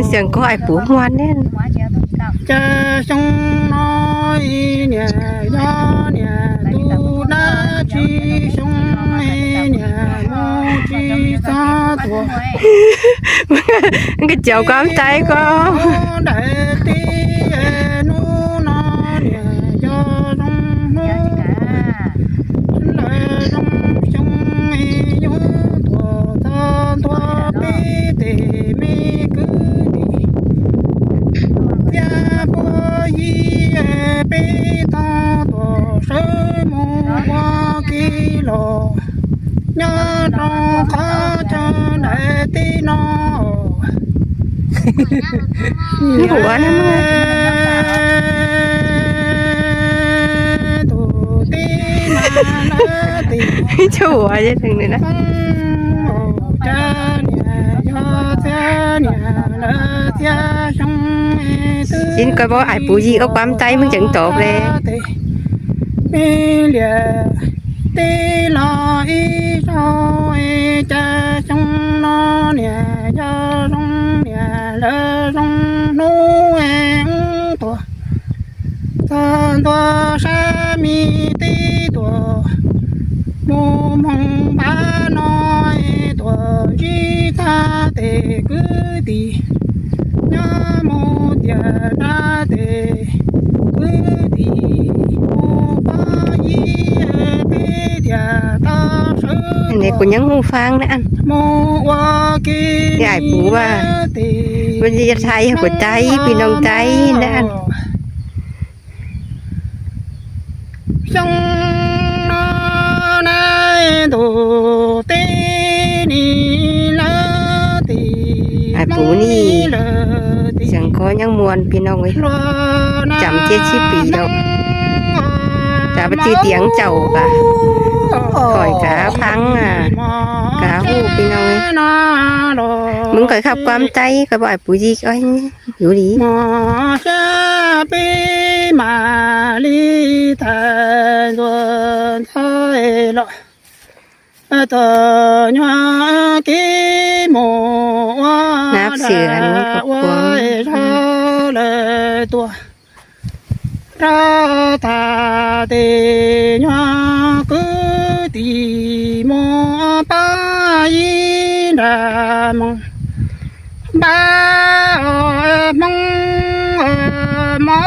เสียงก็ไอ้ปูมวนแน่น จะชงน้อยเนี่ยยอเนี่ยตูนาชีชงเนี่ยโมชีซาตัว มันก็เจียวความใจก็ ได้ตีนูนอเนี่ยยอชงนูเลยชงชงยูตัวปีติมีกุดียาปยีปีตาตัวเสมุวากิโลยาตองข้าจะได้ตีนอ นี่หัวนะมึง ตูตีนาตี ชั่วจะถึงเลยนะ จะเนี่ยยอจะเนี่ยละจะชง ยินก็บอกไอ้ปูยีเอาความใจมึงจังตอบเลย มีเหลือตีลอยชอยจะชงนอเนี่ยจะชงเนี่ยละชงนูเองตัวสามีตีตัวมูมองบ้าน้อยตัวจีตาเตกุดียาโมเดียนาเตกุดีโมปายีเปเดียตาเส อันนี้กูยังหูฟังนะอัน โมวากี ยายปูว่าวันนี้จะไทยหัวใจพี่น้องใจนะอัน ชงนอนายตูตีนี่ละตี ไอ้ปูนี่เสียงก็ยังมวนพี่น้องเว้ยจำ70 ปีแล้วจะไปจื้อเตียงเจ้ากะข่อยกะพังกะฮู้พี่น้องเว้ยมึงเคยขับความใจก็บ่ไอ้ปูยีก็อยู่ดี มอชาปีมาลีทานวนไทยละตัวญากิโมวา นับเสือนกับพวง ชาเลยตัวราตาเตญากุติโมปายินามงบ้ามงมอ